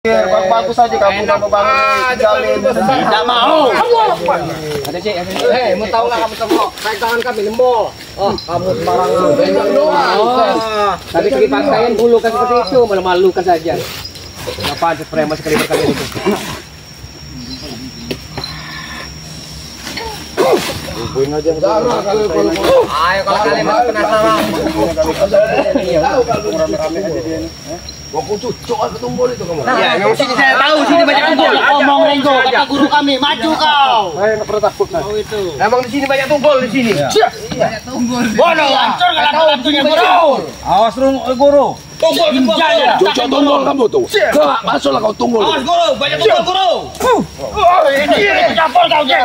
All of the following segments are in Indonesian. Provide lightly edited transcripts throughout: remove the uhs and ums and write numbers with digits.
Bagus saja kamu nggak mau bangun, jalin. Tidak mau. Ada sih. Hei, mau tahu nggak kamu semua? Pegangan kami nembol. Oh, kamu sembarangan. Pegang doang. Tapi di pakaian bulu kan seperti itu, malah malukan saja. Kenapa ada preman sekali berkali itu? Buin aja. Ayo kalau kalian masih penasaran. Rame-rame aja dia nih. Mau cucuk ke tunggul itu kamu. Ya, memang sini saya tahu sini banyak tunggul. Ngomong Renggo, kata guru kami, maju kau. Saya nggak pernah takut. Oh itu. Emang di sini banyak tunggul di sini. Banyak tunggul. Bodoh, hancur kalau lampunya guru. Awas guru. Tunggul ya. Cucuk tunggul kamu tuh. Kak, masuklah kau tunggul. Awas guru, banyak tunggul guru. Ini campur kau je.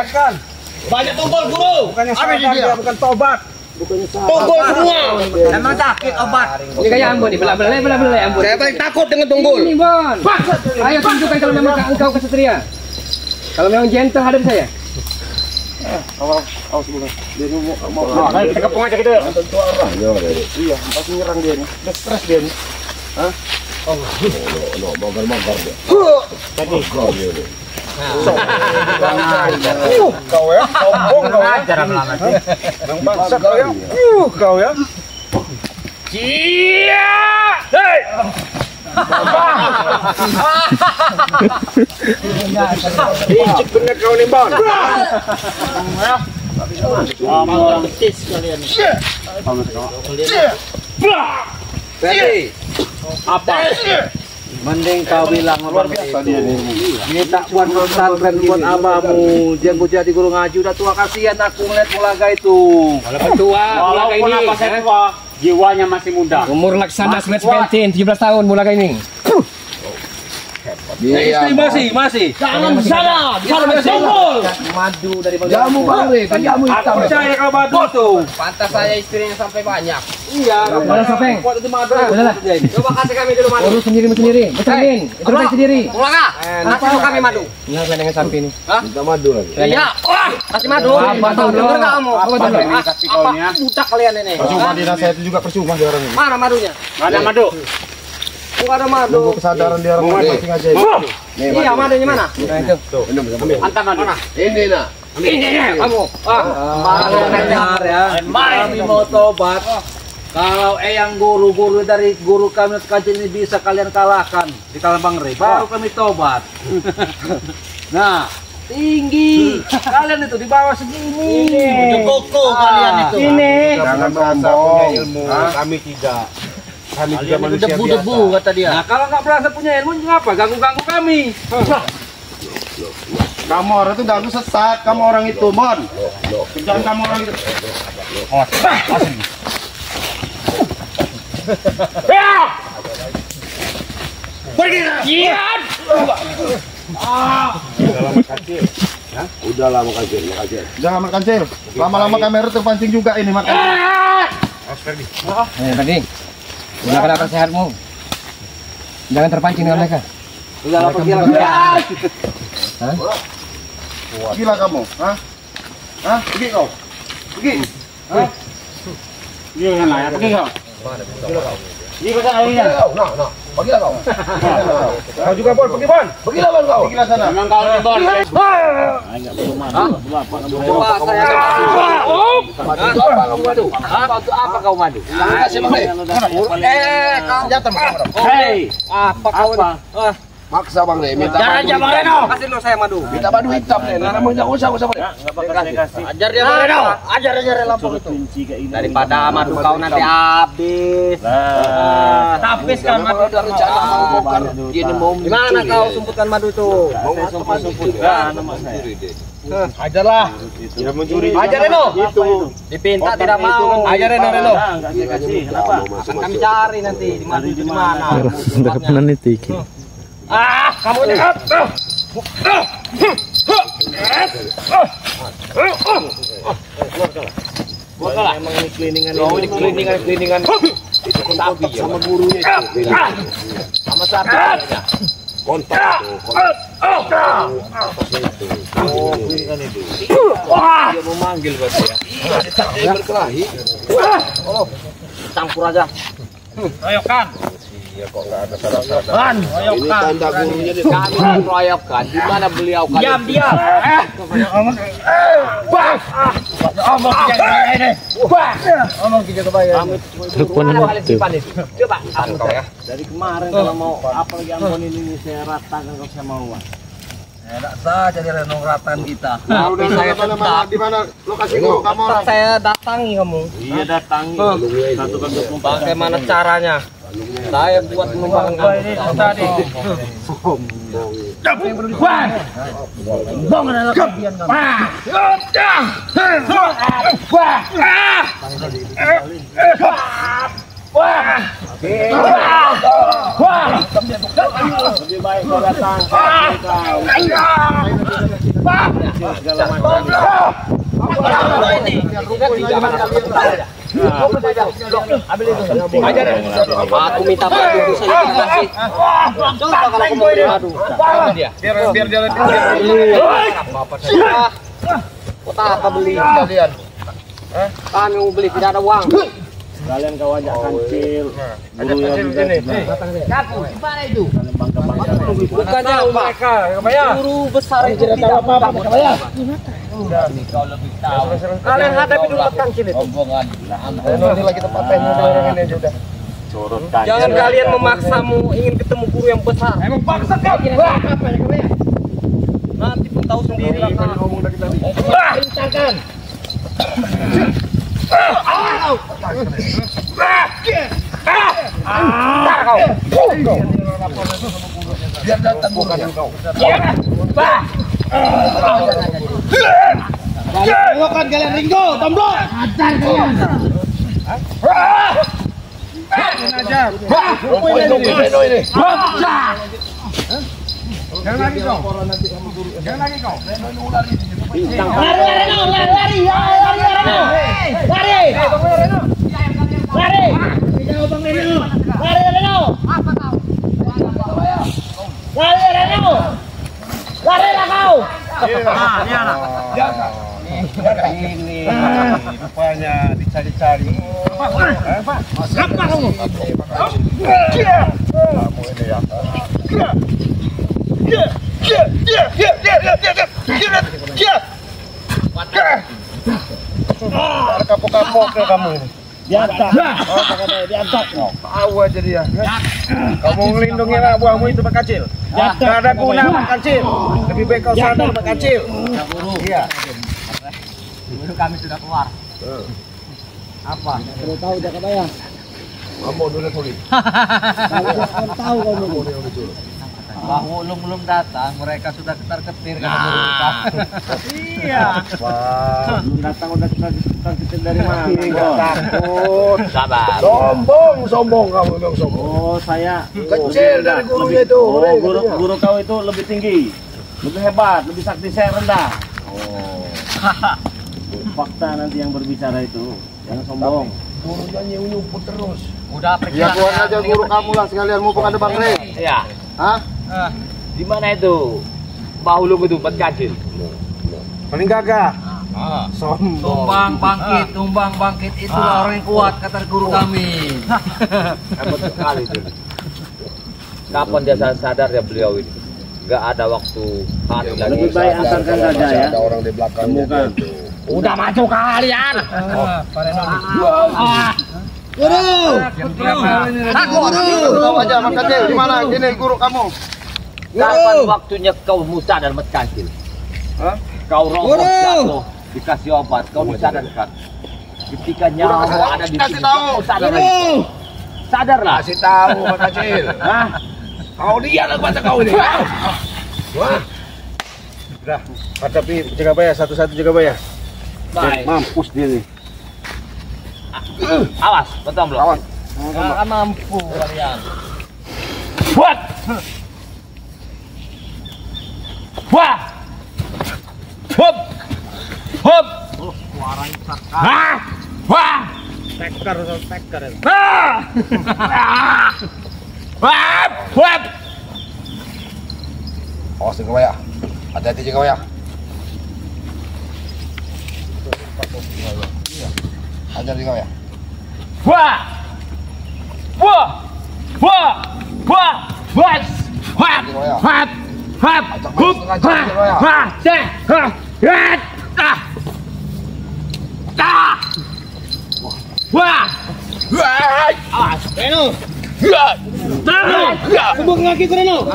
Banyak tunggul guru. Habis dia bukan tobat. tunggul semua. Emang sakit obat. Ini kayak Ambon nih, belah-belah Ambon. Saya paling takut dengan tunggul. Ini, Bon. Ayo tunjukkan kalau memang engkau kesatria. Kalau memang gentle hadap saya. Awas bukan. Dia mau. Kita kepung aja gitu. Tentu arahnya. Iya, pasti nyerang dia nih. Udah stres dia nih. Hah? Oh, magar dia. Tadi kau dia. Kau ya, sombong kau ya. Jarang lama sih. Bang bangsa kau ya. Kau ya. Cia! Hei! Licik bener kau nih, Bon. Orang betis kalian. Berarti apa? Mending kau bilang Luar biasa dia nih. minta buat pesantren buat abamu. Dia gue jadi guru ngaji udah tua, kasihan aku ngeliat Mulaga itu. Walaupun tua, Mulaga ini Walaupun saya tua, jiwanya masih muda. umur Laksana 17 tahun Mulaga ini. Iya. Masih. Jangan salah, jangan sombong. Madu dari Bang Jamu bangre, kan jamu hitam. percaya kau madu tuh. Pantas saya istrinya sampai banyak. Iya. Mana Sapeng? Kuat itu madu. Udahlah. Coba kasih kami dulu madu. Urus sendiri. Betul, introspeksi diri. Pulang ah. Kasih dulu kami madu. Ingat dengan samping ini. Minta madu lagi. Iya. Wah, kasih madu. Apa tuh? Dengar nggak kamu? Apa tuh? Apa budak kalian ini? Percuma di nasihat itu juga percuma di orang ini. Mana madunya? Ada madu. Enggak ada madu. Nunggu kesadaran di orang masing-masing aja. Iya, madunya mana? Nah itu. Antar madu. Ini nak. Ini kamu. Benar ya. Kami mau tobat. Kalau yang guru-guru dari guru kami sekali ini bisa kalian kalahkan di kalangan Bang Rey, baru kami tobat. Nah, tinggi. Kalian itu di bawah segini. Koko kalian itu. Ini. Jangan merasa punya ilmu. Kami tidak. Kami juga manusia biasa. Debu kata dia. Nah, kalau nggak merasa punya ilmu, ngapa ganggu kami? Kamu orang itu ganggu sesat. Kamu orang itu, Mon. Kerjaan kamu orang itu. Pergi. Iya. Udah lama kancil. Jangan makan kancil. Lama-lama kamera terpancing juga ini makan. Tadi. Gunakan akal sehatmu. Jangan terpancing dengan mereka. Udah pergi Gila kamu, hah? Hah? Pergi kau. Pergi. Hah? Dia yang layak. Pergi kau. Dia kata lainnya. Nah. Pergilah kau. Kau juga, Bon. Pergi, Bon. Pergilah, Bon, kau. Pergilah sana. Memang kau ni Bon. Coba saya Untuk apa kau madu? Kasih Bang Rey. kau Jangan kamera. Hei. apa kau ini? Maksa Bang Rey, minta Jangan madu. Bang Reno. Kasih dulu saya madu. Minta madu hitam nih. Kamu jangan usah. Ajar dia Bang Reno. Ajar lapor itu. Daripada madu kau nanti habis. Habis kan madu. Ada rencana mau bongkar. Dia ini mau Di mana kau sumputkan madu itu? mau sumputkan nama saya. Ajarlah. Tidak mencuri. Ajar Reno. Itu. Dipinta tidak mau. Ajar Reno. Enggak kasih. Kenapa? Akan kami cari nanti di madu itu di mana. Kamu dekat. Memang ini cleaningan. Oh, ini cleaningan. Itu kontak sama gurunya itu. Sama satpamnya. Kontak itu. Oh, cleaningan itu. Dia memanggil berarti ya. Dia berkelahi. Campur aja. Ayo kan. Ya kok nggak ada sadar-sadar. Ini tanda gurunya dia. Kami mengeroyokkan. Di mana beliau kalian? Diam. Omong tiga kebayang. Coba. Kau ya. Dari kemarin kalau mau apa lagi Ambon ini saya ratakan kalau saya mau. Enak saja di renong-ratan kita. Tapi saya tetap. Di mana lokasi guru kamu orang? Saya datangi kamu. Iya datangi. Satu kali 24. Bagaimana caranya? Saya buat mengembangkan kamu. Tadi. Bong adalah kalian kamu. Lebih baik kau datang. Aku minta bantu saya kasih. Coba kalau kamu mau adu. Biar jalan Kota apa beli kalian? Kami mau beli tidak ada uang. Kalian kau ajak kancil. Guru yang Bukannya mereka, guru besar itu tidak apa-apa. Kau lebih tahu. Kalian hadapi dulu kancil itu. Ini lagi tempatnya orang ini sudah. Jangan kalian memaksamu ingin ketemu guru yang besar. Emang paksa kau. Nanti pun tahu sendiri. Ngomong dari tadi. Perintahkan. Biar datang bukan kau. Lakukan kalian Ringo, Tomblo. Ajar kalian. Ajar. Ini. Jangan lagi kau. Jangan lagi kau. Ini rupanya dicari-cari. Apa kamu? Kamu ini ya. Kapok-kapok ya kamu ini. Diantak. Oh, diantak. Tahu aja dia. Kamu ngelindungi anak buahmu itu Pak Kacil. Gak ada guna Pak Kacil. Lebih baik kau sadar Pak Kacil. Iya. Kami sudah keluar. apa? Perlu tahu Jaka Bayang. Kamu dulu kulit. Kalian tahu kamu. Bahwa belum datang, mereka sudah ketar-ketir karena berlupa. Iya. Wah. Belum datang udah ketar-ketir dari mana? Enggak takut. Sabar. Sombong kamu dong sombong. Oh, saya Kecil dari gurunya itu. Oh, guru kau itu lebih tinggi, lebih hebat, lebih sakti, saya rendah. Oh. Fakta nanti yang berbicara itu, jangan sombong. Gurunya nyumput terus. Udah Ya keluar aja guru kamu lah sekalian mumpung ada Bang Rey. Iya. Hah? Di mana itu? Bahulung itu buat kacil. Paling gagah. Sombong. Tumbang bangkit, itulah orang yang kuat kata guru kami. Hebat sekali itu. Kapan dia sadar ya beliau ini? Gak ada waktu hari lagi. Lebih baik antarkan saja ya. Ada orang di belakangnya. Temukan. Udah maju kalian. Guru aja Bang Kacil. Di mana? Gini guru kamu. Kapan waktunya kau musa dan metkacil? Kau roboh jatuh, dikasih obat, kau disadarkan. Ketika nyawa ada di kasih sini, tahu. kau sadar lagi. Sadarlah. Kasih tahu Bang Kacil. Hah? Kau dia lah baca kau ini. Wah. Udah, hadapi jaga bayar satu-satu jaga bayar. Baik. Mampus dia nih. Awas, betul belum? Awas. Nggak mampu kalian. Buat. Wah. Hop. Hop. Hah? Wah. Teker. Ah. Wah. Wah. Oh, jaga bayar. Hati-hati jaga bayar. Ajar jaga bayar. Wah. Wah. Wah. Sembung lagi ke Reno.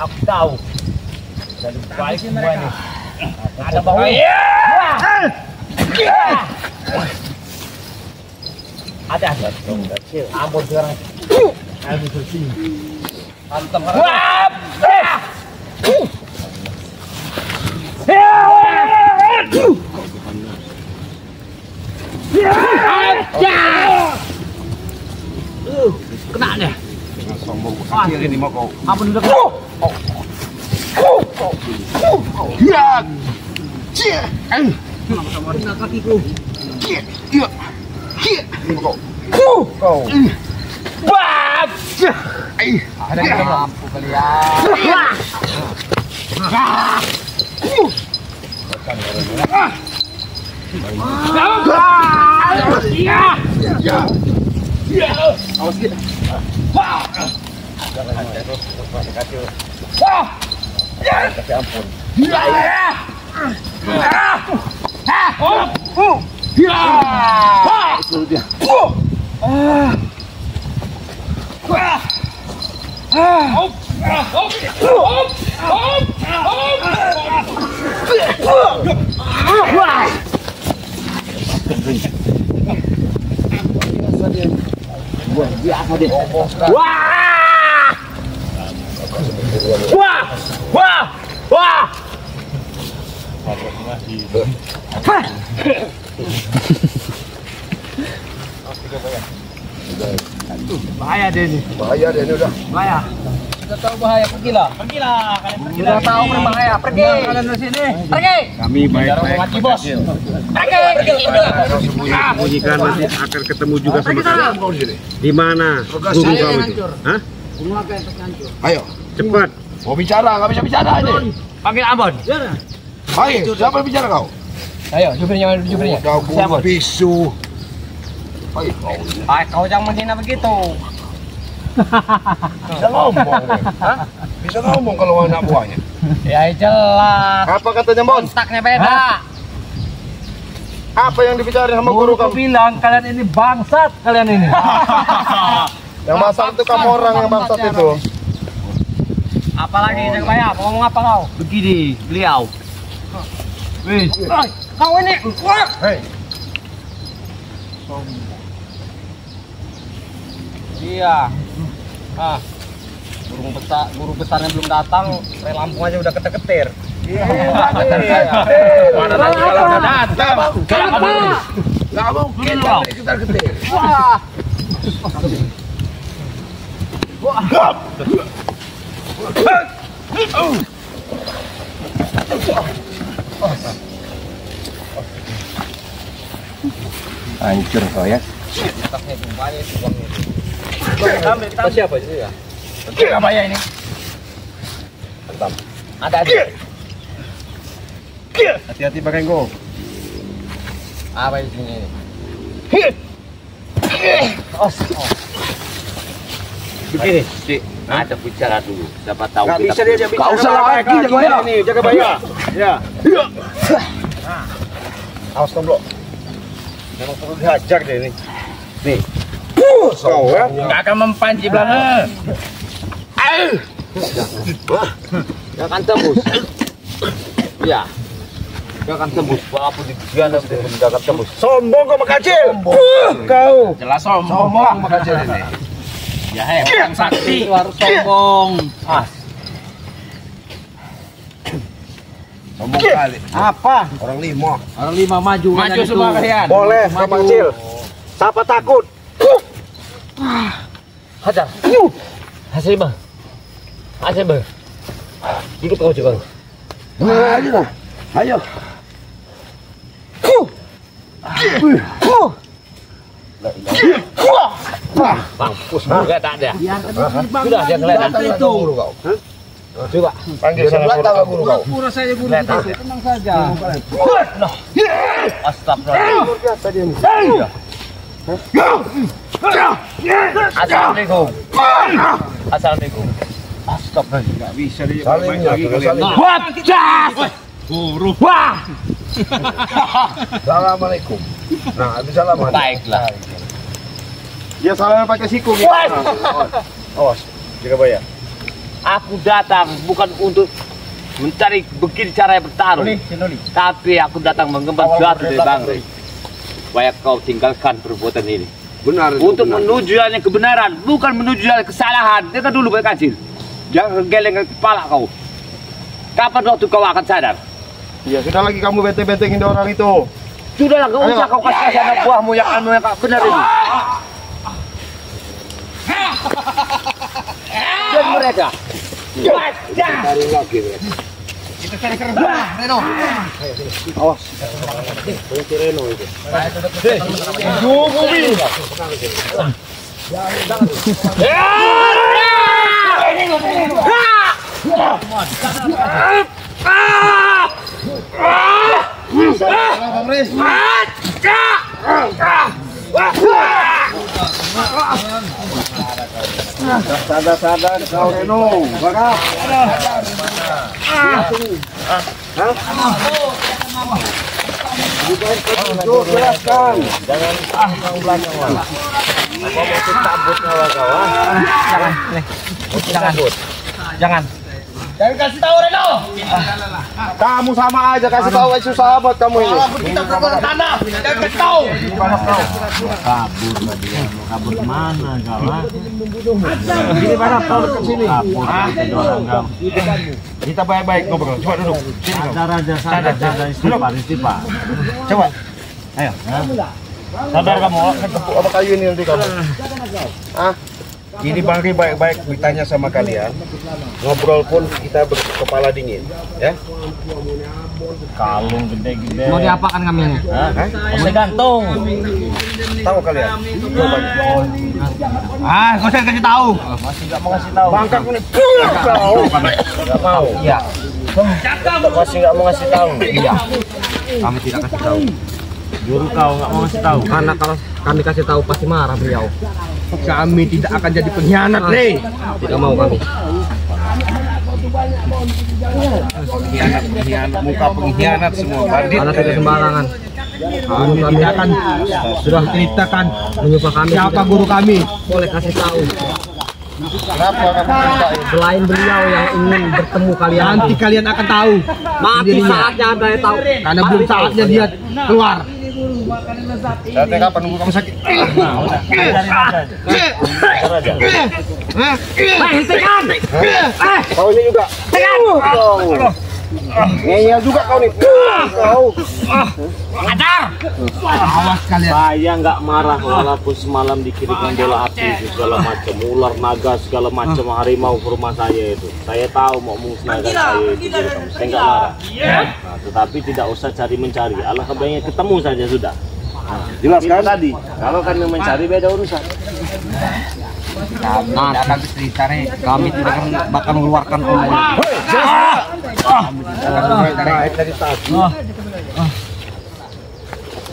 Aku tahu. Dari balik semua ini. Ada bau. Ada. Ambon sekarang. Ayo bersih. Antem. Kena deh. Sombong kecil ini mau kau. Apa dulu? Ya. Cie. Kena kakiku. Cie. Ya. Cie. Kau. Kau. Bab. Ada di lampu kali ya. Biasa deh. Wah! Wah! Wah! Wah! Bahaya deh ini. Bahaya deh ini udah. Bahaya. Sudah tahu bahaya, pergilah. Pergilah kalian. Sudah tahu berbahaya, pergi. Kalian dari sini. Pergi. Kami baik-baik. Mati bos. Pergi. Sembunyikan nanti akan ketemu juga sama kalian. Di mana guru kau itu? Hah? Ayo. Cepat. Mau bicara, nggak bisa bicara ini. Panggil Ambon. Ayo, siapa yang bicara kau? Ayo, jubirnya. Kau guru bisu. Ayo, Kau jangan menghina begitu. bisa ngomong deh. Hah? Bisa ngomong kalau anak buahnya. Ya jelas. Apa katanya Bon? Kontaknya beda. Apa yang dibicarain sama guru kamu? bilang kalian ini bangsat kalian ini. Yang masak itu kamu orang yang bangsat itu. Apalagi yang bayar, mau ngomong apa kau? Begini, beliau. Wih, kau ini. Hei, Iya. Ah. Guru besarnya belum datang, rel Lampung aja udah keter-keter. mana lagi kalau udah datang? Nggak mungkin kita ketir. Wah. Hancur kau ya. Siapa itu ya? Apa ya ini? Ada. Hati-hati pakai go. Apa di sini? Begini, Cik. Ada bicara dulu. Siapa tahu Nggak kita bisa dia bicara. Kau usah lagi jaga jaga ini, jaga bayar. Ya. Awas tomblo. Memang perlu dihajar deh ini. Nih. Kau ya. nggak akan mempanci belakang. Nggak akan tembus. Ya. Nggak akan tembus. Walaupun dia nggak akan tembus. Sombong kau makacil. Kau. Jelas sombong. Sombong makacil ini. Ya orang sakti itu harus sombong. Sombong kali. Apa? Orang lima. Orang 5 maju. Maju semua kalian. Boleh, makacil. Siapa takut? Hajar. Hasil bang. Hasil bang. Ikut kau coba. Ayo lah. Ayo. Mampus juga tak ada. Sudah dia kelihatan itu guru kau. Coba Panggil sana guru kau. Pura saja guru kita, tenang saja. Astagfirullah. Assalamualaikum. Assalamualaikum. Astagfirullah. Nggak bisa dia Saling lagi kalian. Guru. Assalamualaikum. Nah, itu salam. Baiklah. Dia salam pakai siku gitu. Awas, jaga bayar. Aku datang bukan untuk mencari begini cara bertarung, tapi aku datang mengemban sesuatu dari Bang Rey. Supaya kau tinggalkan perbuatan ini. Benar. Untuk menuju hanya kebenaran, bukan menuju hanya kesalahan. Dengar dulu baik kecil. Jangan geleng kepala kau. Kapan waktu kau akan sadar? Ya sudah lagi kamu benteng-bentengin orang itu. Sudahlah, kau usah kau kasih anak buahmu yang anu yang benar ini. Dan mereka. Tarik lagi. Kita cari kerbau, Reno. Awas. Itu Reno itu. Sadar kau Reno. Bakap. Jelaskan. Jangan kau belakang wala. Apa mau cabut kawan-kawan? Jangan. Jangan kasih tahu Reno. Kamu sama aja kasih tahu isu sahabat kamu ini. Kita berbuat tanah. Jangan kasih tahu. Kabur kemana kawan? Ini mana kau dekat sini? Kita baik-baik ngobrol. Coba duduk. Sini kau. Sadar istighfar. Coba. Ayo. Sadar kamu. Tepuk apa kayu ini nanti kamu? Ah. Ini Bang Rey baik-baik bertanya sama kalian. Ngobrol pun kita berkepala dingin, ya. Kalung gede-gede. Mau diapakan kami ini? Bisa gantung. Tahu kalian? Coba. Kau saya kasih tahu. Masih nggak mau ngasih tahu. Bangkak ini. Kau. Nggak mau. Iya. Masih nggak mau ngasih tahu. Iya. Kami tidak kasih tahu. Guru kau nggak mau ngasih tahu. Karena kalau kami kasih tahu pasti marah beliau. Kami tidak akan jadi pengkhianat, Rey. Tidak mau kami. Pengkhianat, muka pengkhianat semua bandit. Karena tidak sembarangan. Kami akan sudah ceritakan menyumpah kami. Siapa guru kami? Boleh kasih tahu. Kenapa kamu minta ini? Selain beliau yang ingin bertemu kalian, nanti kalian akan tahu. Mati saatnya Anda tahu. Karena belum saatnya dia keluar. Saatnya kapan nunggu kamu sakit? Hentikan! Kau ini juga. Ngeyel juga kau nih. Kau. Awas kalian. Saya nggak marah walaupun semalam dikirimkan bola api segala macam, ular naga segala macam, harimau ke rumah saya itu. Saya tahu mau musnahkan saya itu. Saya nggak marah. Nah, tetapi tidak usah cari mencari. Alangkah baiknya ketemu saja sudah. Nah, Jelas kan? tadi. Kalau kami mencari beda urusan. Kami tidak akan dicari. Kami tidak akan bakal mengeluarkan omongan. Baik dari tadi.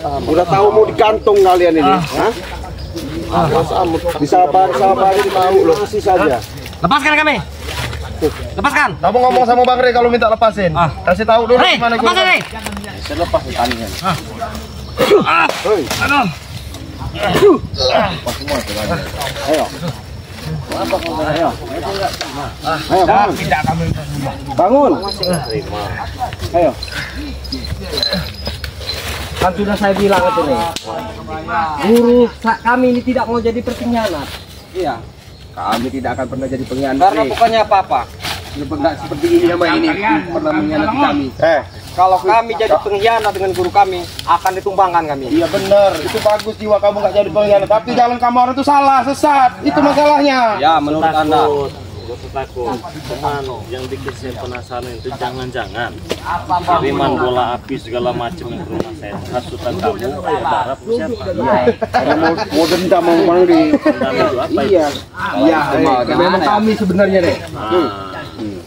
Udah tahu mau digantung kalian ini. Hah? Disabar-sabarin mau lokasi saja. Lepaskan kami. Lepaskan. Kamu ngomong sama Bang Rey kalau minta lepasin. Kasih tahu dulu Rey, gimana lepaskan Rey. Saya lepas pertandingan. Ayo bangun. Ayo. Kan sudah saya bilang itu nih. Guru kami ini tidak mau jadi pengkhianat. Iya. Kami tidak akan pernah jadi pengkhianat. Karena bukannya apa-apa. Seperti ini sama ini pernah mengkhianati kami. Kalau kami jadi pengkhianat dengan guru kami, akan ditumbangkan kami. Iya benar, itu bagus jiwa kamu nggak jadi pengkhianat. Tapi jalan kamu orang itu salah, sesat. Itu masalahnya. Ya, menurut Anda. gak usah takut. Cuman yang bikin saya penasaran itu jangan-jangan kiriman bola api segala macam yang ke rumah saya hasutan kamu kayak Barap siapa? Karena mau dendam mau mandi. Dendam itu apa itu? Iya. Iya, memang kami sebenarnya deh.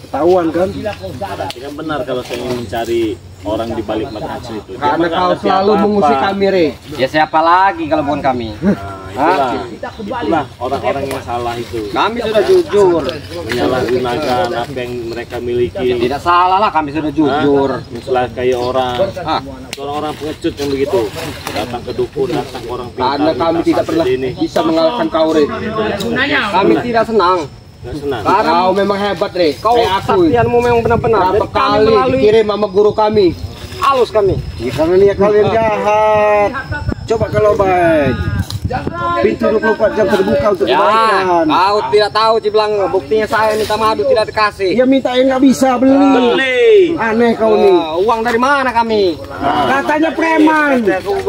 Ketahuan kan? Berarti kan benar kalau saya ingin mencari orang di balik mata kecil itu. Dia Karena mah nggak kau ngerti selalu apa-apa. mengusik kami, Re. Ya siapa lagi kalau bukan kami? Nah, itulah orang-orang yang salah itu. Kami sudah jujur. Menyalahgunakan apa yang mereka miliki. Tidak salah lah, kami sudah jujur. Mencelakai orang. Ah. Orang-orang pengecut yang begitu. Datang ke dukun, datang ke orang pintar. Karena kami minta tidak pernah santet ini. bisa mengalahkan kau, Re. Kami tidak senang. Nggak senang. Kau memang hebat, Re. Kau Kayak aku. kesaktianmu memang benar-benar. Berapa Dan kami kali melalui dikirim sama guru kami. halus kami. Ya, karena niat kalian jahat. Coba kalau baik. Pintu 24 jam terbuka untuk Ya, kebaikan. kau tidak tahu Ciblang. Buktinya saya minta madu tidak dikasih. Ya minta yang nggak bisa beli. Beli. Aneh kau nih. Uang dari mana kami? Katanya preman.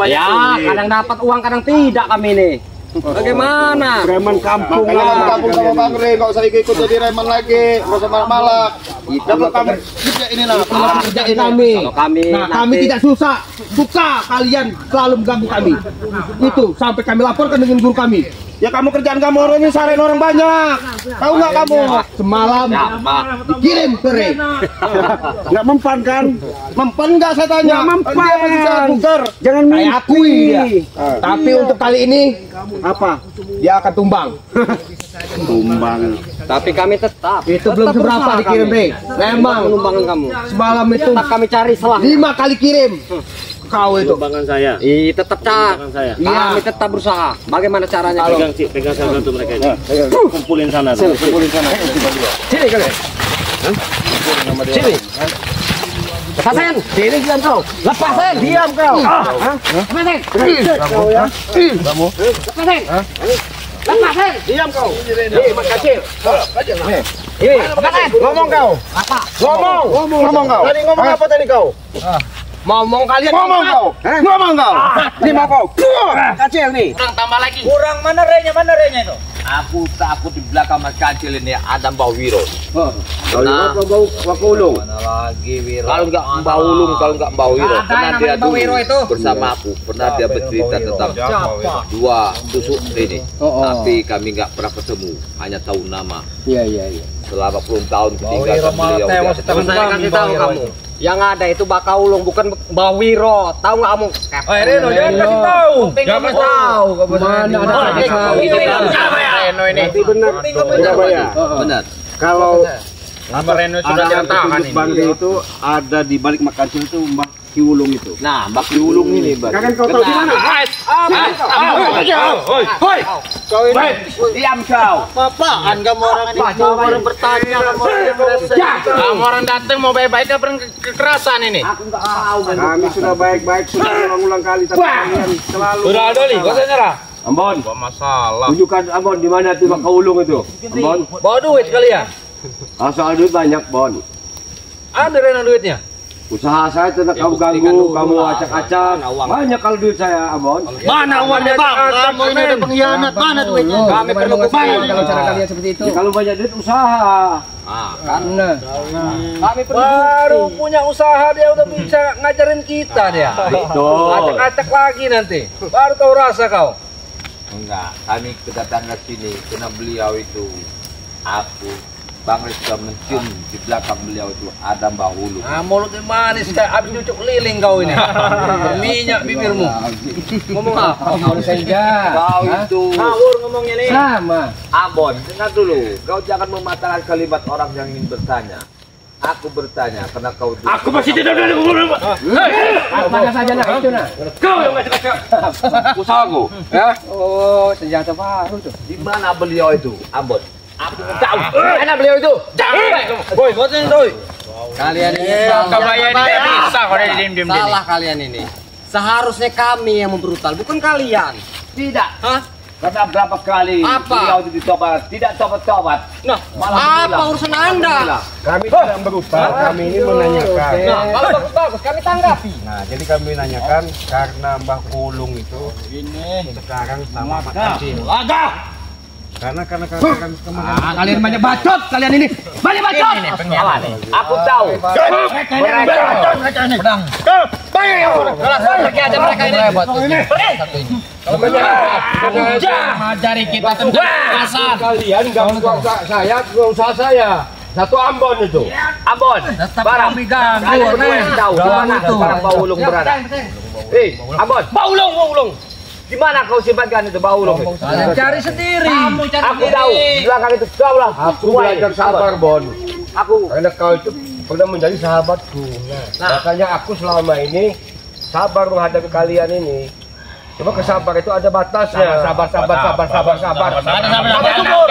Ya, kadang dapat uang, kadang tidak kami nih. Bagaimana? Preman kampung Kamu lah. kampung sama Bang Re, nggak usah ikut jadi reman lagi, nggak usah malak-malak. Jangan kamu kerja ini lah. Kerjain kami. Kalau kami Nah, kami nanti- tidak suka kalian selalu mengganggu kami. Itu sampai kami laporkan dengan guru kami. Ya kamu kerjaan kamu orang ini sarain orang banyak. Tahu nggak kamu? Semalam dikirim ke Re. Nggak mempan kan? Mempan nggak saya tanya? Nggak mempan. Dia masih sangat bugar. Jangan akui dia. Tapi untuk kali ini apa? Dia akan tumbang. Tumbang. Tapi kami tetap. Itu belum seberapa dikirim Re. Memang Penumbangan kamu. semalam itu Tetap kami cari selah. 5 kali kirim. Kau itu. Sumbangan saya. Tetap cah. Sumbangan saya. Kami tetap berusaha. Bagaimana caranya? Pegang Cik, pegang salah satu mereka ini. Kumpulin sana. Kumpulin sana. Sini kalian. Sini. Lepasin. Sini diam kau. Lepasin. Diam kau. Lepasin. Kau ya. Lepasin. Lepasin. Diam kau. Nih, Mas Kacil. Nih. Lepasin. Ngomong kau. Apa? Ngomong kau. Tadi ngomong apa tadi kau? Ngomong kalian. Ngomong kau. Ngomong kau. Nih mau kau. Kacil nih. Kurang tambah lagi. Kurang mana renya itu? Aku takut di belakang Mas Kacil ini ada Mbah Wiro. Nah, bau wakulung. Mana lagi Wiro? Kalau nggak Mbah Ulung, kalau nggak Mbah Wiro, Ada pernah namanya dia Mbah Wiro dulu itu. bersama aku, pernah dia bercerita tentang dua tusuk ini. Tapi kami nggak pernah ketemu, hanya tahu nama. Iya. Selama puluhan tahun ketinggalan beliau. Terus saya kasih tahu kamu. Yang ada itu Bakaulung, bukan Mbah Wiro. Tahu nggak kamu? Reno, jangan kasih tahu. Jangan kasih tahu. Mana ada Reno ini. Berarti benar. Surabaya. Benar. Kalau Nama Reno sudah ada diantarkan petunjuk Bangke itu ada di balik Makassar itu Mbak Kiwulung itu. Nah, Mbak Kiwulung ini, Mbak. Kan kau tahu di mana? Kau ini diam kau. Apaan kamu orang ini? Orang bertanya kamu Kamu orang datang mau baik-baik apa kekerasan ini? Aku nggak tahu. Kami sudah baik-baik sudah ulang-ulang kali tapi kalian selalu. Sudah ada nih, gak usah nyerah. Ambon, Masalah. tunjukkan Ambon di mana tuh Mbak Kiwulung itu. Ambon, Bawa duit kalian. asal duit banyak Bon. Ada Reno duitnya. Usaha saya tidak kamu ganggu, kamu acak-acak. Banyak kalau duit saya, Ambon. Mana uangnya bang? Kamu ini udah pengkhianat. Mana duitnya? Kami perlu kembali kalau cara kalian seperti itu. Kalau banyak duit usaha. Kami perlu. Baru punya usaha dia udah bisa ngajarin kita dia. Betul. Acak-acak lagi nanti. Baru tahu rasa kau. Enggak, kami kedatangan sini karena beliau itu Bang Res sudah mencium di belakang beliau itu ada Mbah Ulung. Ah, mulutnya manis kayak abis cucuk keliling kau ini. Minyak bibirmu. Ngomong apa? Tahu saja. Kau itu Ngawur ngomongnya nih. Sama. Ambon, dengar dulu. Kau jangan mematahkan kalimat orang yang ingin bertanya. Aku bertanya karena kau. Aku masih tidak ada ngomong. Mana saja nak itu nak. Kau yang macam-macam. Usahaku. Ya. Oh, senjata baru tuh. Di mana beliau itu, Ambon? Aku tahu. Mana beliau itu? Jangan. Boy, kau tuh. Kalian ini salah. Kabayan ini bisa kau ada diem-diem gini. Salah kalian ini. Seharusnya kami yang membrutal, bukan kalian. Tidak. Hah? Karena berapa kali Apa? beliau itu ditobat, tidak tobat-tobat. Nah, Malah apa bilang, urusan Anda? Kami tidak berubah, kami ini menanyakan. Nah, kalau bagus-bagus kami tanggapi. Nah, jadi kami menanyakan karena Mbah Kulung itu sekarang sama Mak Kacil. Karena Kalian banyak bacot kalian ini. Banyak bacot. Aku tahu. Mereka ini. Pedang. Mereka aja mereka ini. Mengajari kita tentang kekerasan. Kalian ganggu saya, usaha saya. Satu Ambon itu. Ambon. Tetap Barang. kami ganggu. Kalian berdua yang tahu di mana sekarang Baulung berada. Ambon. Baulung. Di mana kau simpankan itu Baulung? Kalian cari sendiri. Aku tahu. Di belakang itu kau lah. Aku belajar sabar, Bon. Aku. Karena kau itu pernah menjadi sahabatku. Makanya aku selama ini sabar menghadapi kalian ini. Cuma kesabar itu ada batasnya. Sabar.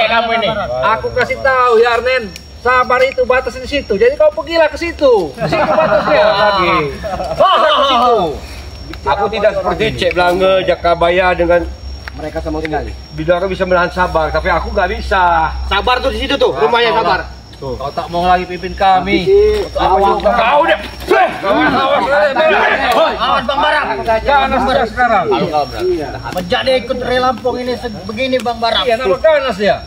Kamu ini. Aku kasih tahu ya Arnen. Sabar itu batas di situ. Jadi kau pergilah ke situ. Di situ batasnya lagi. Ke situ. Aku tidak seperti Cek Blange, Jakabaya dengan Mereka semua tinggal. Bidara bisa menahan sabar, tapi aku nggak bisa. Sabar tuh di situ tuh, rumahnya Sabar. Kau tak mau lagi pimpin kami. Kau deh. Awas Bang Barak. Ganas Barak sekarang. Menjadi ikut relampung ini begini Bang Barak. Iya, nama ganas ya.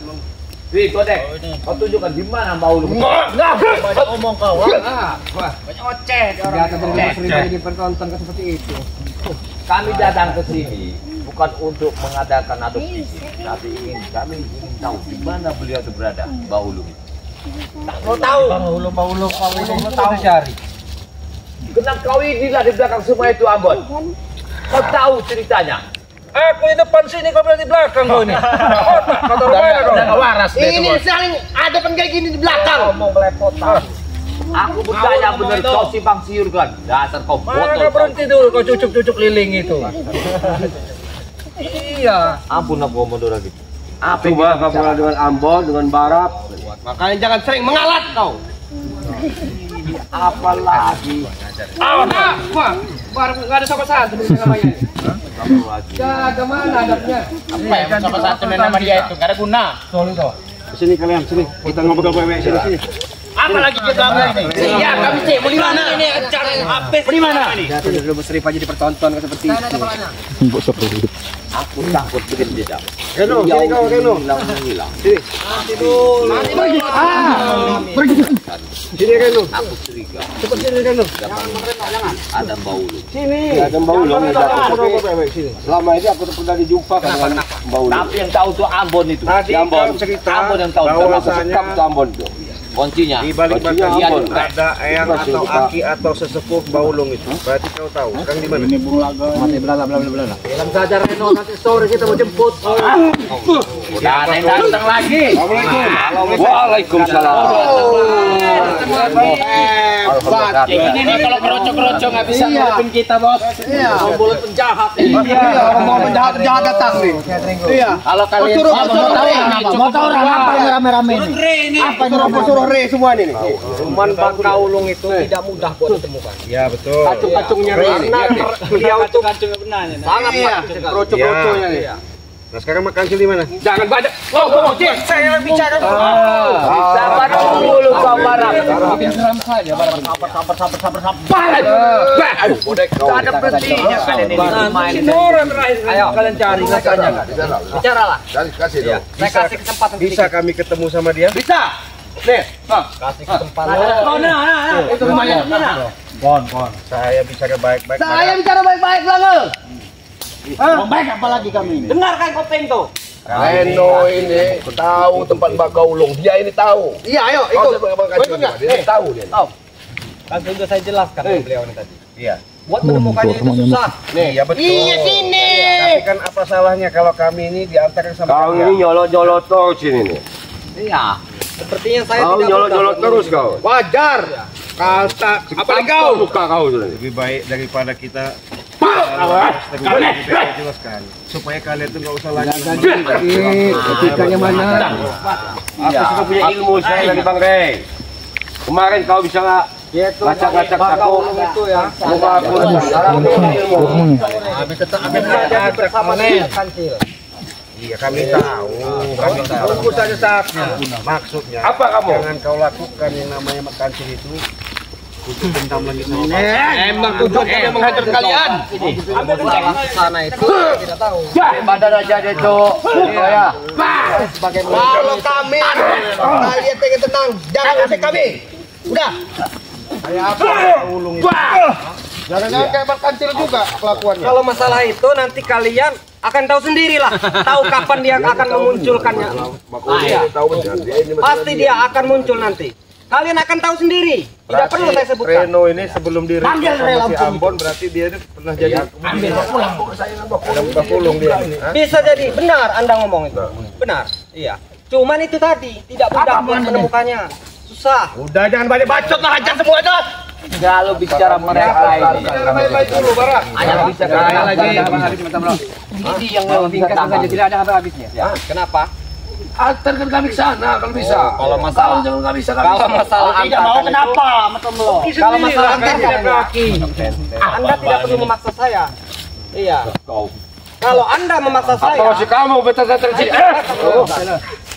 Wih, Kodek. Kau tunjukkan di mana Baulung. Banyak omong kau. Banyak oceh orang. Jadi penonton seperti itu. Kami datang ke sini bukan untuk mengadakan adopsi, tapi kami ingin tahu di mana beliau itu berada, Baulung. Tak mau tahu. Baulung Tahu cari. Kenapa kau inilah di belakang semua itu Ambon? Kau tahu ceritanya? Aku di depan sini, kau berada di belakang kau ini. Kau taruh mana kau? Udah waras Ini saling ada kayak gini di belakang. Ngomong belepotan. Aku bertanya benar kau simpang siur kan? Dasar kau Mana botol. berhenti dulu kau cucuk-cucuk liling itu. Iya. Ampun aku ngomong lagi. Apa Coba kau pernah dengan Ambon, dengan Barat. Makanya jangan sering mengalat kau. apalagi? Baru nggak ada sama satu namanya. Jaga mana adabnya? Apa yang sama satu nama dia itu? Gak ada guna. Soal itu. Sini kalian, sini. Kita ngobrol baik-baik sini. Apa lagi kita ini? Iya, kami cek. Mau di mana? Ini acara apa? Di mana? Dulu berserip aja dipertonton seperti itu. Aku takut bikin tidak. Reno, sini kau Reno. Hilang. Sini Reno. Aku curiga Cepat sini Reno. ada bau lu. Sini. Ada bau lu. Ngobrol baik-baik sini. Selama ini aku pernah dijumpa dengan bau lu. Tapi yang tahu tuh Ambon itu. Tadi Ambon. kau cerita Ambon yang tahu. bahwasanya Sekap Ambon itu. Kuncinya. di balik Kuncinya batu Ambon. ada eyang atau aki atau sesepuh Baulung itu. Berarti kau tahu. Sekarang di mana? Dalam saja Reno, nanti sore kita mau jemput. Udah ada yang datang lagi. Waalaikumsalam. Ini nih kalau kerocok-kerocok nggak bisa ngelupin kita bos. Mau boleh penjahat. Iya, mau penjahat datang nih. Iya. Kalau kalian mau tahu apa yang rame-rame ini? Apa yang Suruh re semua ini nih. Cuman Bang Kaulung itu tidak mudah buat ditemukan. Ya betul. Kacung-kacungnya karena beliau itu sangat Kroco-kroconya nih. Nah sekarang makan di mana? jangan banyak. Saya bicara. Sabar dulu kau barang. Tak ada berhentinya kalian ini main. Orang terakhir ayo kalian cari katanya. Bicaralah. Kasih dong. Saya kasih kesempatan Bisa kami ketemu sama dia? Bisa. Nih, kasih kesempatan. Itu rumahnya. Saya bicara baik-baik. Saya bicara baik-baik Blange. baik apa lagi kami ini? Dengarkan kopeng tuh. Reno ini tahu tempat Mbak Gaulung. Dia ini tahu. Iya, ayo ikut. Dia tahu dia. Kan sudah saya jelaskan ke beliau ini tadi. Iya. Buat menemukannya itu susah. Iya betul. Iya sini. Tapi kan apa salahnya kalau kami ini diantarkan sama Kau kalian? ini nyolot-nyolot terus ini nih. Iya. Sepertinya saya Kau tidak nyolot-nyolot terus kau. Wajar. Kata apalagi kau. Muka kau itu. Lebih baik daripada kita jelaskan supaya kalian tuh nggak usah lagi Etikanya mana? Aku sudah punya ilmu saya dari Bang Rey. Kemarin kau bisa nggak ngacak-ngacak aku? Itu ya. Muka aku sekarang punya ilmu. Habis tetap bersama Kancil. iya kami tahu Tunggu saja saatnya. maksudnya Apa kamu? jangan kau lakukan yang namanya kancil itu Emang tujuan kami menghajar kalian. Sana itu tidak tahu. Badan aja deh, Cok. Ya. Kalau kami kalian pengen tenang, jangan usik kami. Udah. Jangan-jangan kayak Bang Kancil juga kelakuannya. Kalau masalah itu nanti kalian akan tahu sendirilah. Tahu kapan dia akan memunculkannya. Pasti dia akan muncul nanti. Kalian akan tahu sendiri. Tidak perlu saya sebutkan. Reno ini sebelum direkrut sama si Ambon berarti dia ini pernah jadi Bakulung dia. Bisa jadi benar Anda ngomong itu. Benar. Iya. Cuman itu tadi tidak mudah buat menemukannya. Susah. Udah jangan banyak bacot lah, hajar semua aja. Kalau bicara mereka ini. Baik-baik dulu, Bara. Hanya bisa kaya lagi. Ini yang tingkat saja tidak ada habis-habisnya. Ya, kenapa? Antarkan kami ke sana kalau bisa. Kalau masalah jangan nggak bisa kalau masalah Tidak mau kenapa? Kalau masalah antarkan Anda tidak perlu memaksa saya. Iya. Kalau Anda memaksa saya, kamu betul-betul sini?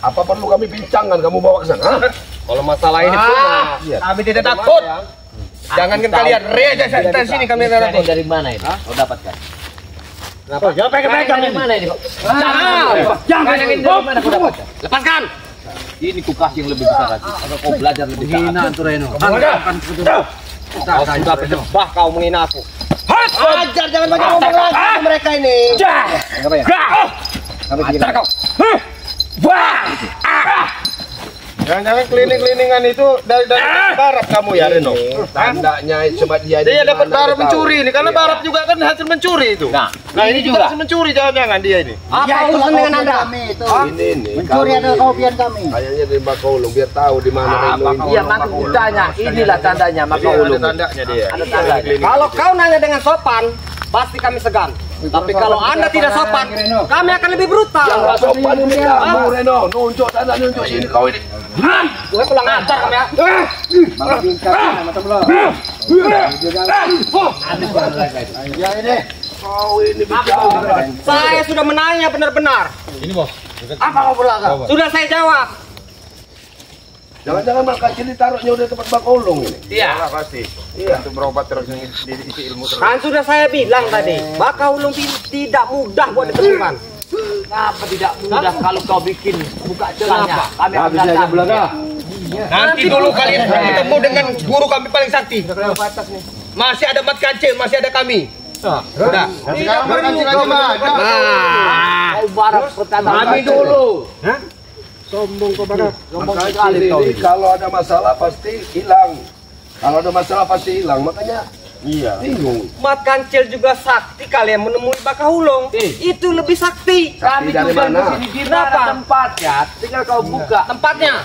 Apa perlu kami bincangkan kamu bawa ke sana? kalau masalah ini punya, Kami tidak takut. Jangankan kalian, Rea aja dari sini kami tidak takut. Dari mana ini? Kau dapatkan? Kenapa? Jangan pegang-pegang Dari ini. mana ini, Pak? Jangan Dari mana kau dapatkan? lepaskan. Ini ku kasih yang lebih besar lagi. Atau kau belajar lebih besar. Kau sudah berdebah kau menghina aku. Ajar jangan banyak ngomong lagi sama mereka ini. Ajar kau. Jangan-jangan keliling-kelilingan itu dari barat kamu ya, Reno. Tandanya sebab dia Dia dapat barat mencuri ini karena barat juga kan hasil mencuri itu. Nah, ini juga hasil mencuri jangan-jangan dia ini. Apa urusan dengan Anda? ini mencuri ada kopian kami. Kayaknya di Bakulung biar tahu di mana Reno ini. iya maka ku tanya. Inilah tandanya maka Ada ulung. tandanya dia. Ada tandanya. Kalau kau nanya dengan sopan, pasti kami segan. Tapi kalau Anda tidak sopan, kami akan lebih brutal. Yang sopan ini kamu Reno. Nunjuk sana nunjuk sini kau ini. Gue pulang ajar kamu ya. Kau ini bicara. Saya sudah menanya benar-benar. Ini bos. Apa kau berlagak? Sudah saya jawab. Jangan-jangan makan cili taruhnya udah tempat Bakulung ini. Iya. Pasti. Iya. Itu berobat terus yang isi ilmu terus. Kan sudah saya bilang tadi, Bakulung tidak mudah buat ditemukan. Kenapa tidak mudah kalau kau bikin buka celahnya? Kami akan datang. Nanti dulu kalian ketemu dengan guru kami paling sakti. Masih ada Mat Kancil, masih ada kami. Udah. Sekarang Mat Kancil aja mah. Kau barat pertama. Kami dulu. Sombong kau Barat. Makanya ini kalau ada masalah pasti hilang. Kalau ada masalah pasti hilang. Makanya Iya. bingung. Mat Kancil juga sakti, kalian menemui Bakulung. Itu lebih sakti. Sakti dari juga mana? di sini di mana tempatnya? Tinggal kau buka. Tempatnya.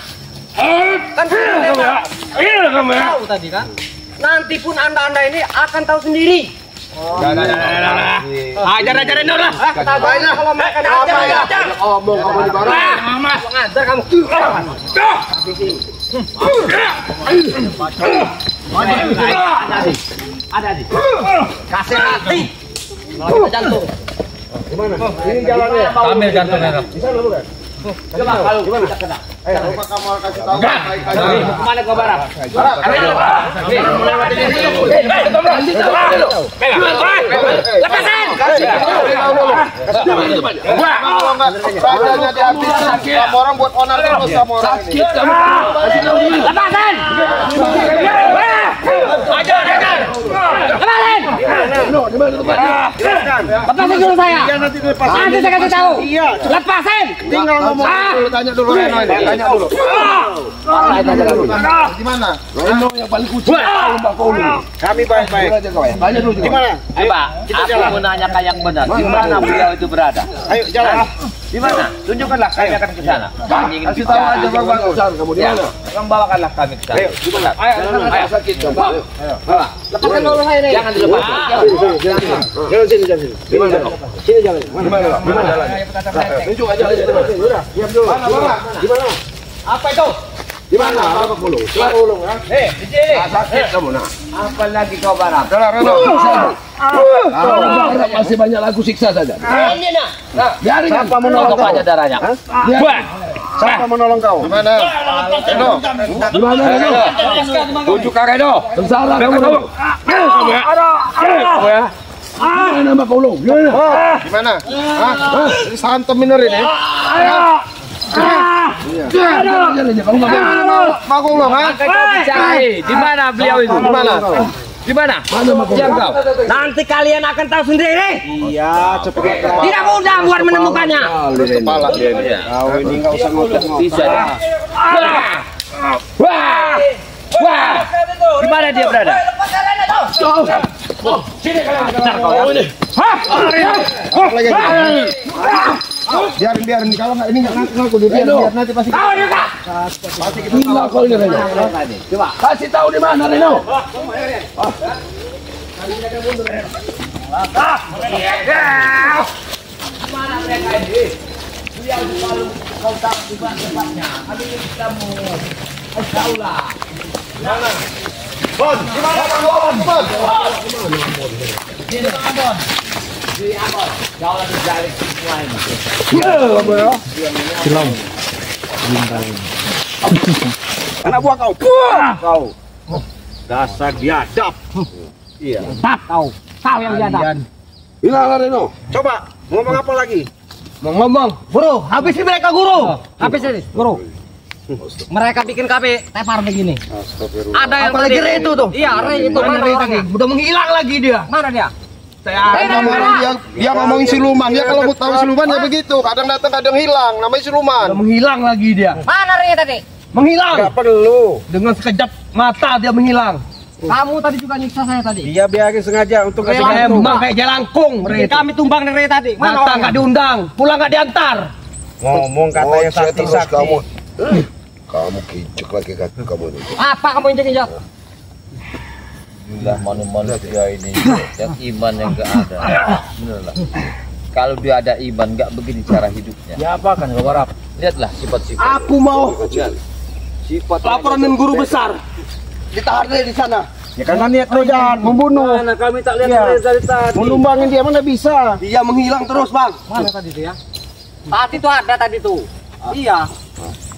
Kan sudah tahu tadi kan. Nanti pun anda ini akan tahu sendiri. Ajar Reno lah. Kalau mereka ajar. Omong kamu di barat. Ajar kamu. Ada di. Kasih hati. Jantung. Ini jalannya. Ambil jantungnya. Coba kalau kita kena. Coba kamu kasih tahu. Kemana kau barat? Lepasin. Rajanya dihabiskan sama orang buat onar terus sama orang ini. Lepasin. Ajar. Lepasin. Lepasin dulu saya. Nanti saya kasih tahu. Iya. Lepasin. Tinggal ngomong dulu, tanya dulu Reno ini, tanya dulu. Gimana? Reno yang paling kucing kalau Bakulung. Kami baik-baik. Tanya dulu. Gimana? Ayo Pak, aku mau nanyakan yang benar. Di mana beliau itu berada? Ayo jalan. Di mana? Tunjukkanlah, kami akan ke sana. Kami ingin Kasih tahu aja Bang Bagusan kamu di mana? Yang bawakanlah kami ke sana. Ayo, gimana? Ayo sakit coba. Lepaskan dulu saya ini. Jangan dilepas. Jalan sini. Di mana? Sini jalan. Di mana? Di mana jalannya? Tunjuk aja di mana? Udah, diam dulu. Di mana? Apa itu? Di mana? Bakulung. Bakulung ya. Di sini. Sakit kamu nah. Apalagi kau barat? Reno. Masih banyak lagu siksa saja. Ini nah. Biarin. Siapa menolong aja darahnya? Siapa menolong kau? Gimana? Reno. Gimana Reno? Tunjuk ke Reno. Sengsara kamu Reno. Gimana Mbak Ulung? Gimana? Hah? Ini santem bener ini. Kamu Mau ulung, ha? Di mana beliau itu? Gimana? Di mana? Siap kau. Nanti kalian akan tahu sendiri. Iya, cepet. Tidak mudah buat menemukannya. Kepala dia ini. Kau ini enggak usah ngomong. Bisa. Wah! Di mana dia berada? Biarin kalau nggak ini nggak ngaku dia biar nanti pasti. Gila kau ini Reno. Coba kasih tahu di mana Reno. Bon, gimana Bon? Bon. Anak buah kau. Kau. Dasar biadab. Iya. Kau yang biadab. Gimana Reno? Coba ngomong apa lagi? Ngomong, guru, habisi mereka guru. Habis ini, guru. Mereka bikin KP tepar begini. Ada yang Apalagi tadi- Re itu tuh. Iya, Re itu mana orangnya? Udah menghilang lagi dia. Mana dia? Dia ngomongin siluman. Dia kalau mau tahu siluman ya begitu. Kadang datang, kadang hilang. Namanya siluman. Menghilang lagi dia. Mana Re tadi? Menghilang. Gak perlu. Dengan sekejap mata dia menghilang. Kamu tadi juga nyiksa saya tadi. Dia biarin sengaja untuk kasih Emang kayak jelangkung. Kami tumbang Re tadi. Mana Datang orangnya? nggak diundang, pulang nggak diantar. ngomong katanya sakti-sakti. Kamu kicik lagi kamu ini. Apa kamu injek-injek? Inilah manusia ini yang iman yang enggak ada. Benerlah. Kalau dia ada iman enggak begini cara hidupnya. Ya apa kan kau harap? Lihatlah sifat-sifat. Aku mau Sifat laporan dengan guru besar. Ditahan deh di sana. Ya karena niat kau jahat, membunuh. Mana kami tak lihat Iya. dari tadi. Mau numbangin dia mana bisa. Dia menghilang terus bang. Mana tadi itu ya? Tadi tuh ada tadi tuh. Iya.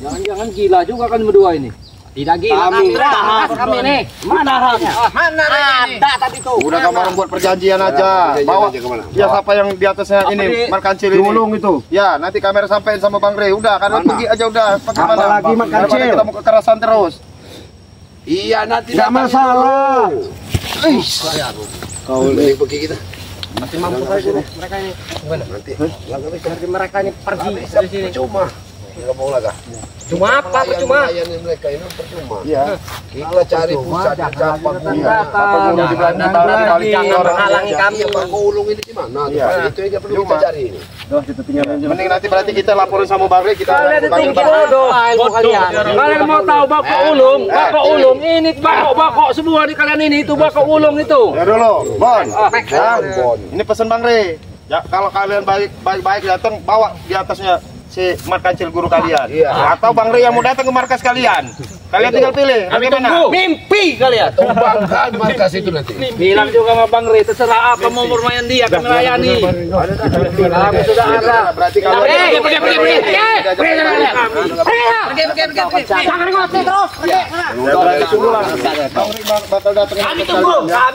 Jangan-jangan gila juga kan berdua ini. Tidak gila kami ini. Mana arahnya? Mana ada tadi tuh? Udah kemarin buat perjanjian aja. Bawa ya siapa yang di atasnya ini Markancil ini. Diulung itu. Ya, nanti kamera sampein sama Bang Re. Udah, karena pergi aja udah. Bagaimana? Apalagi Markancil. Daripada kita mau kekerasan terus. Iya nanti Tidak masalah. Kau lebih pergi kita. Masih mampu saya guru. Mereka ini. Nanti mereka ini pergi dari sini. Cuma. Enggak mau lagi. Cuma apa? Percuma. Melayani mereka ini percuma. Iya. Kita cari pusat siapa Jangan menghalangi kami. Pak Ulung ini di mana? Iya. Itu aja perlu kita cari ini. Mending nanti berarti kita laporin sama Bang Re, kita Kalian itu panggil Bang Re. bodoh. Ilmu kalian. Kalian mau tahu Bapak Ulung? Bapak Ulung ini bakok semua di kalian ini itu Bapak Ulung itu. Ya dulu, Bon. Ya, ini pesan Bang Re. Ya, kalau kalian baik datang, bawa di atasnya si Markancil guru kalian. Atau Bang Re yang mau datang ke markas kalian. Kalian tinggal pilih. Bagaimana? Mimpi kalian. Tumbangkan markas itu nanti. Bilang juga sama Bang Re, terserah apa mau bermain dia kami layani. Kami sudah ada. Berarti kalau Pergi. Jangan ngoteh terus. Pergi. Bang Re bakal datang ke markas kalian.